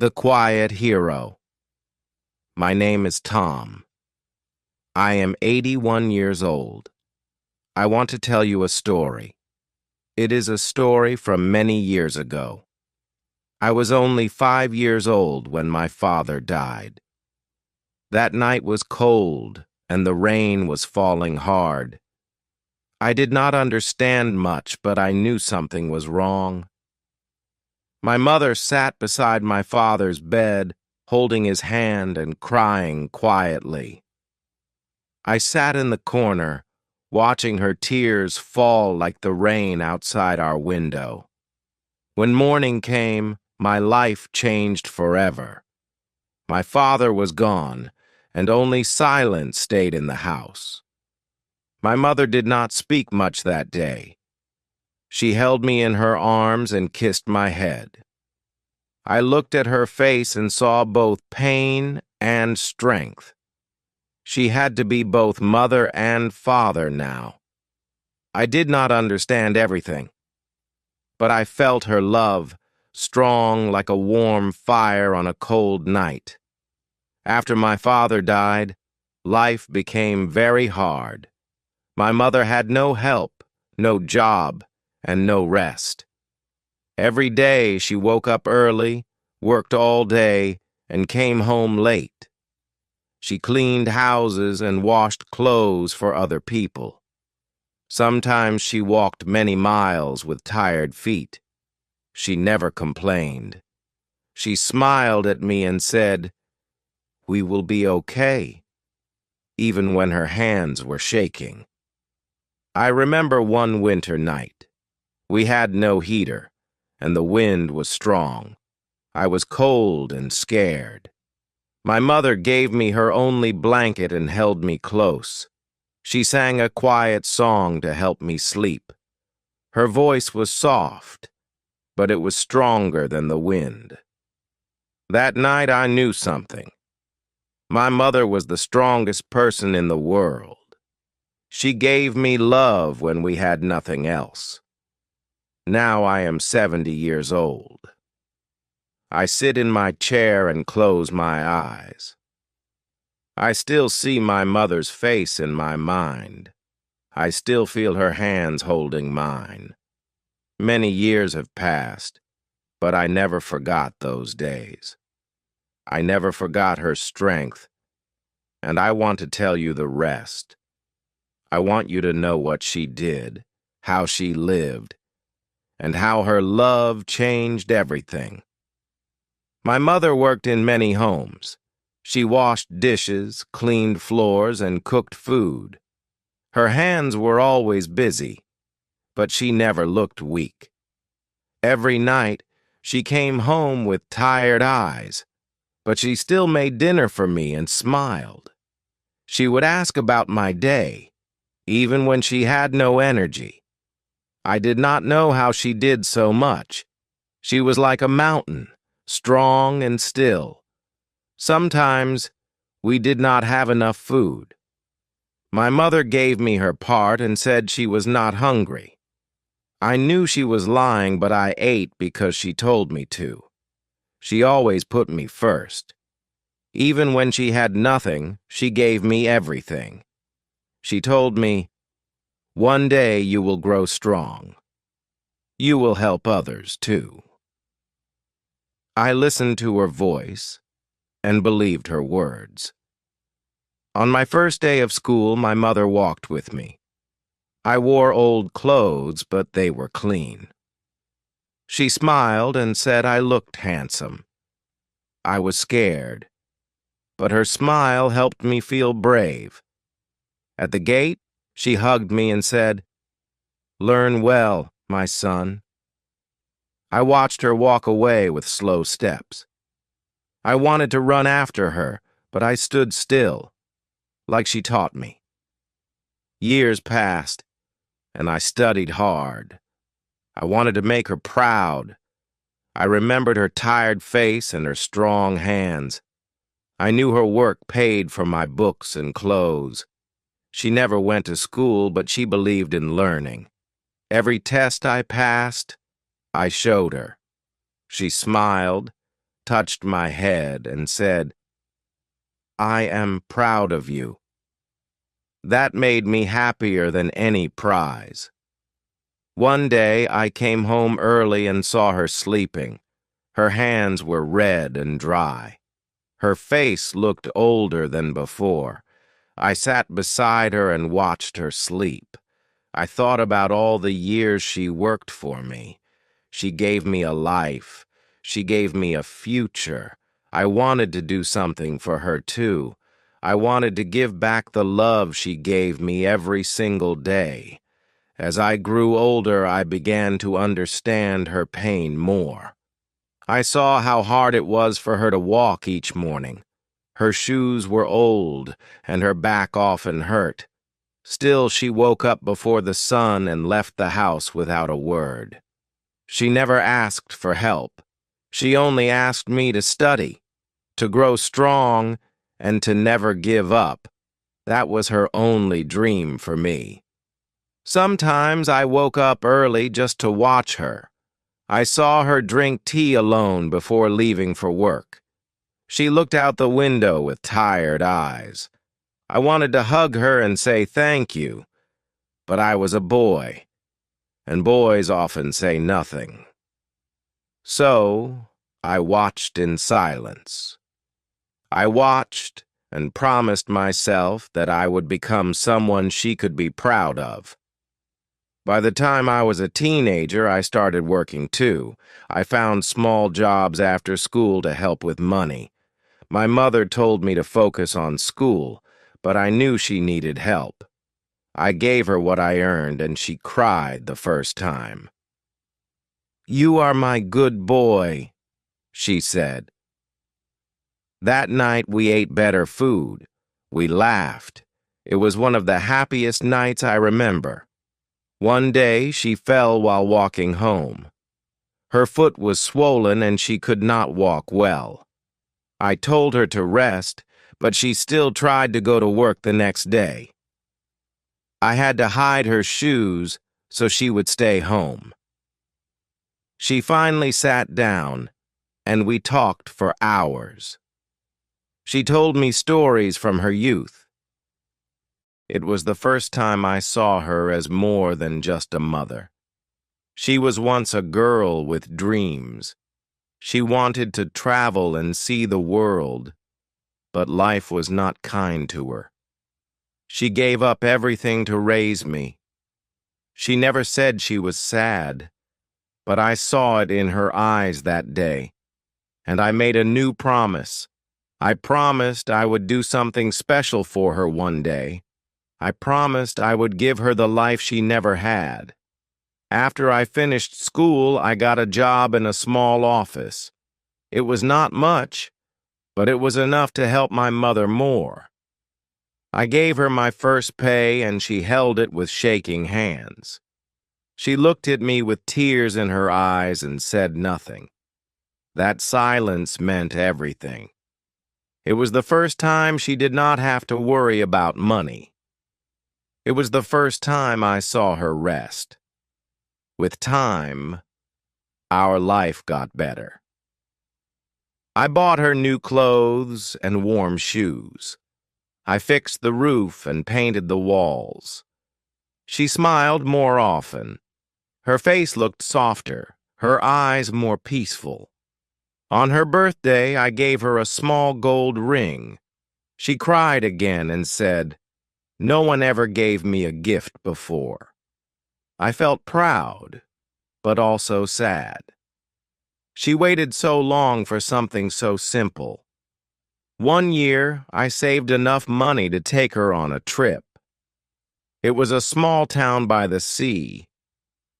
The Quiet Hero. My name is Tom. I am 81 years old. I want to tell you a story. It is a story from many years ago. I was only 5 years old when my father died. That night was cold and the rain was falling hard. I did not understand much, but I knew something was wrong. My mother sat beside my father's bed, holding his hand and crying quietly. I sat in the corner, watching her tears fall like the rain outside our window. When morning came, my life changed forever. My father was gone, and only silence stayed in the house. My mother did not speak much that day. She held me in her arms and kissed my head. I looked at her face and saw both pain and strength. She had to be both mother and father now. I did not understand everything, but I felt her love, strong like a warm fire on a cold night. After my father died, life became very hard. My mother had no help, no job, and no rest. Every day she woke up early, worked all day, and came home late. She cleaned houses and washed clothes for other people. Sometimes she walked many miles with tired feet. She never complained. She smiled at me and said, "We will be okay," even when her hands were shaking. I remember one winter night. We had no heater, and the wind was strong. I was cold and scared. My mother gave me her only blanket and held me close. She sang a quiet song to help me sleep. Her voice was soft, but it was stronger than the wind. That night I knew something. My mother was the strongest person in the world. She gave me love when we had nothing else. Now I am 70 years old. I sit in my chair and close my eyes. I still see my mother's face in my mind. I still feel her hands holding mine. Many years have passed, but I never forgot those days. I never forgot her strength, and I want to tell you the rest. I want you to know what she did, how she lived, and how her love changed everything. My mother worked in many homes. She washed dishes, cleaned floors, and cooked food. Her hands were always busy, but she never looked weak. Every night, she came home with tired eyes, but she still made dinner for me and smiled. She would ask about my day, even when she had no energy. I did not know how she did so much. She was like a mountain, strong and still. Sometimes we did not have enough food. My mother gave me her part and said she was not hungry. I knew she was lying, but I ate because she told me to. She always put me first. Even when she had nothing, she gave me everything. She told me, "One day you will grow strong. You will help others too." I listened to her voice and believed her words. On my first day of school, my mother walked with me. I wore old clothes, but they were clean. She smiled and said I looked handsome. I was scared, but her smile helped me feel brave. At the gate, she hugged me and said, "Learn well, my son." I watched her walk away with slow steps. I wanted to run after her, but I stood still, like she taught me. Years passed, and I studied hard. I wanted to make her proud. I remembered her tired face and her strong hands. I knew her work paid for my books and clothes. She never went to school, but she believed in learning. Every test I passed, I showed her. She smiled, touched my head, and said, "I am proud of you." That made me happier than any prize. One day I came home early and saw her sleeping. Her hands were red and dry. Her face looked older than before. I sat beside her and watched her sleep. I thought about all the years she worked for me. She gave me a life. She gave me a future. I wanted to do something for her, too. I wanted to give back the love she gave me every single day. As I grew older, I began to understand her pain more. I saw how hard it was for her to walk each morning. Her shoes were old, and her back often hurt. Still, she woke up before the sun and left the house without a word. She never asked for help. She only asked me to study, to grow strong, and to never give up. That was her only dream for me. Sometimes I woke up early just to watch her. I saw her drink tea alone before leaving for work. She looked out the window with tired eyes. I wanted to hug her and say thank you, but I was a boy, and boys often say nothing. So I watched in silence. I watched and promised myself that I would become someone she could be proud of. By the time I was a teenager, I started working too. I found small jobs after school to help with money. My mother told me to focus on school, but I knew she needed help. I gave her what I earned, and she cried the first time. "You are my good boy," she said. That night we ate better food. We laughed. It was one of the happiest nights I remember. One day she fell while walking home. Her foot was swollen and she could not walk well. I told her to rest, but she still tried to go to work the next day. I had to hide her shoes so she would stay home. She finally sat down, and we talked for hours. She told me stories from her youth. It was the first time I saw her as more than just a mother. She was once a girl with dreams. She wanted to travel and see the world, but life was not kind to her. She gave up everything to raise me. She never said she was sad, but I saw it in her eyes that day, and I made a new promise. I promised I would do something special for her one day. I promised I would give her the life she never had. After I finished school, I got a job in a small office. It was not much, but it was enough to help my mother more. I gave her my first pay, and she held it with shaking hands. She looked at me with tears in her eyes and said nothing. That silence meant everything. It was the first time she did not have to worry about money. It was the first time I saw her rest. With time, our life got better. I bought her new clothes and warm shoes. I fixed the roof and painted the walls. She smiled more often. Her face looked softer, her eyes more peaceful. On her birthday, I gave her a small gold ring. She cried again and said, "No one ever gave me a gift before." I felt proud, but also sad. She waited so long for something so simple. One year, I saved enough money to take her on a trip. It was a small town by the sea.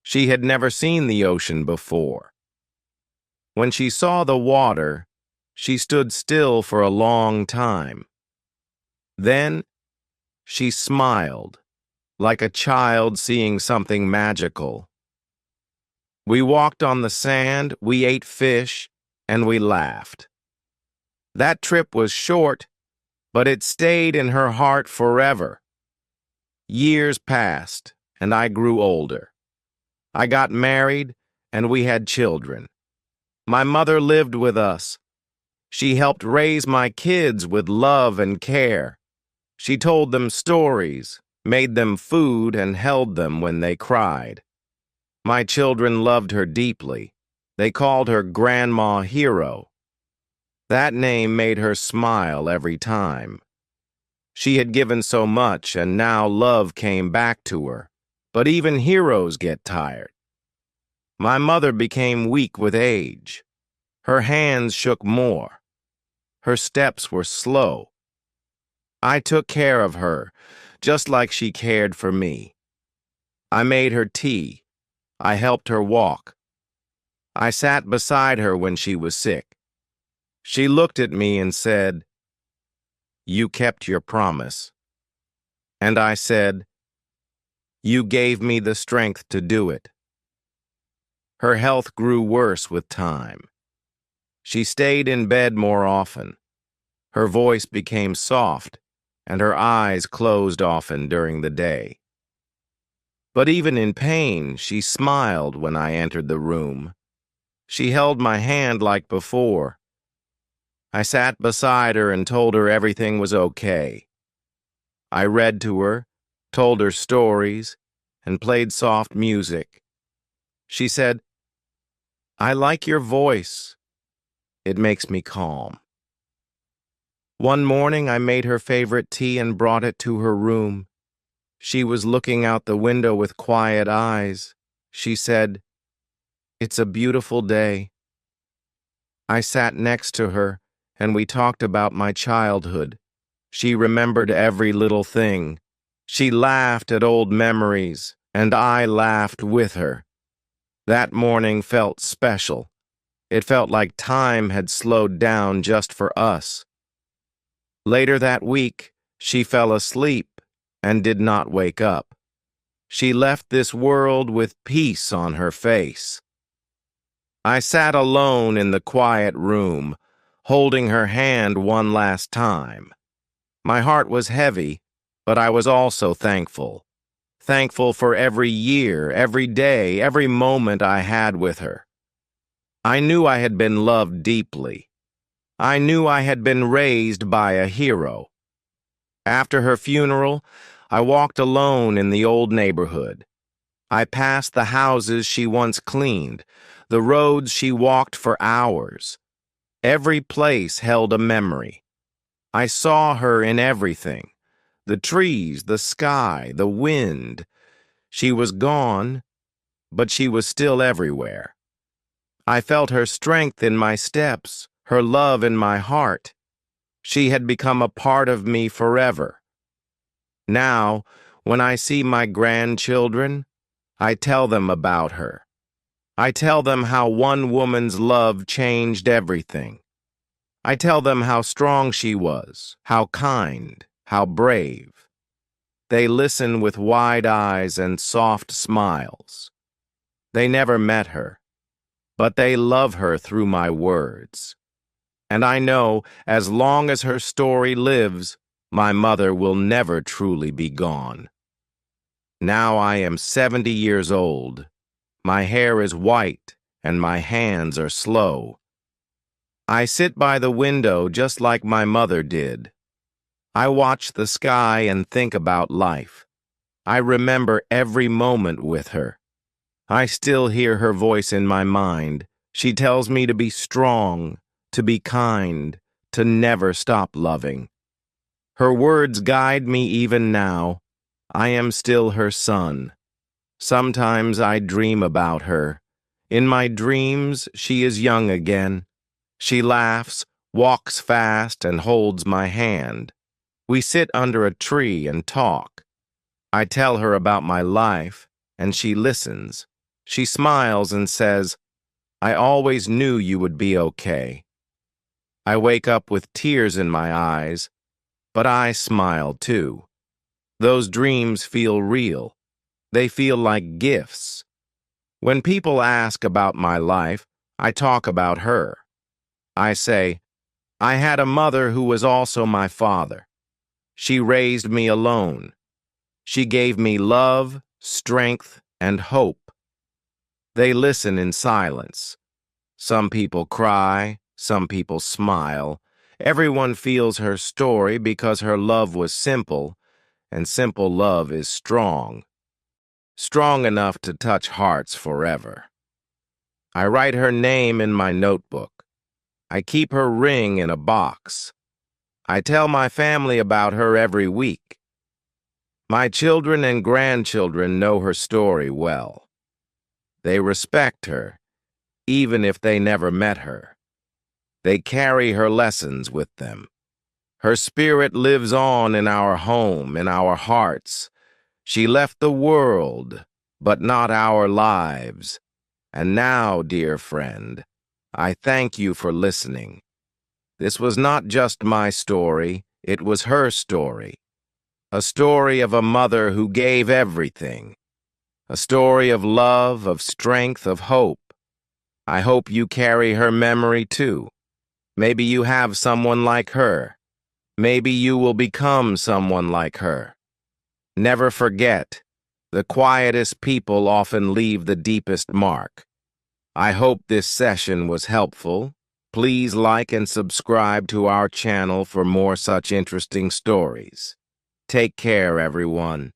She had never seen the ocean before. When she saw the water, she stood still for a long time. Then, she smiled, like a child seeing something magical. We walked on the sand, we ate fish, and we laughed. That trip was short, but it stayed in her heart forever. Years passed, and I grew older. I got married, and we had children. My mother lived with us, She helped raise my kids with love and care. She told them stories, made them food, and held them when they cried. My children loved her deeply. They called her Grandma Hero. That name made her smile every time. She had given so much, and now love came back to her. But even heroes get tired. My mother became weak with age. Her hands shook more. Her steps were slow. I took care of her, just like she cared for me. I made her tea. I helped her walk. I sat beside her when she was sick. She looked at me and said, "You kept your promise." And I said, "You gave me the strength to do it." Her health grew worse with time. She stayed in bed more often. Her voice became soft, and her eyes closed often during the day. But even in pain, she smiled when I entered the room. She held my hand like before. I sat beside her and told her everything was okay. I read to her, told her stories, and played soft music. She said, "I like your voice. It makes me calm." One morning I made her favorite tea and brought it to her room. She was looking out the window with quiet eyes. She said, "It's a beautiful day." I sat next to her, and we talked about my childhood. She remembered every little thing. She laughed at old memories, and I laughed with her. That morning felt special. It felt like time had slowed down just for us. Later that week, she fell asleep and did not wake up. She left this world with peace on her face. I sat alone in the quiet room, holding her hand one last time. My heart was heavy, but I was also thankful. Thankful for every year, every day, every moment I had with her. I knew I had been loved deeply. I knew I had been raised by a hero. After her funeral, I walked alone in the old neighborhood. I passed the houses she once cleaned, the roads she walked for hours. Every place held a memory. I saw her in everything: the trees, the sky, the wind. She was gone, but she was still everywhere. I felt her strength in my steps, her love in my heart. She had become a part of me forever. Now, when I see my grandchildren, I tell them about her. I tell them how one woman's love changed everything. I tell them how strong she was, how kind, how brave. They listen with wide eyes and soft smiles. They never met her, but they love her through my words. And I know, as long as her story lives, my mother will never truly be gone. Now I am 70 years old. My hair is white, and my hands are slow. I sit by the window just like my mother did. I watch the sky and think about life. I remember every moment with her. I still hear her voice in my mind. She tells me to be strong, to be kind, to never stop loving. Her words guide me even now. I am still her son. Sometimes I dream about her. In my dreams, she is young again. She laughs, walks fast, and holds my hand. We sit under a tree and talk. I tell her about my life, and she listens. She smiles and says, "I always knew you would be okay." I wake up with tears in my eyes, but I smile too. Those dreams feel real. They feel like gifts. When people ask about my life, I talk about her. I say, "I had a mother who was also my father. She raised me alone. She gave me love, strength, and hope." They listen in silence. Some people cry, Some people smile. Everyone feels her story because her love was simple, and simple love is strong. Strong enough to touch hearts forever. I write her name in my notebook. I keep her ring in a box. I tell my family about her every week. My children and grandchildren know her story well. They respect her, even if they never met her. They carry her lessons with them. Her spirit lives on in our home, in our hearts. She left the world, but not our lives. And now, dear friend, I thank you for listening. This was not just my story, it was her story. A story of a mother who gave everything. A story of love, of strength, of hope. I hope you carry her memory too. Maybe you have someone like her. Maybe you will become someone like her. Never forget, the quietest people often leave the deepest mark. I hope this session was helpful. Please like and subscribe to our channel for more such interesting stories. Take care, everyone.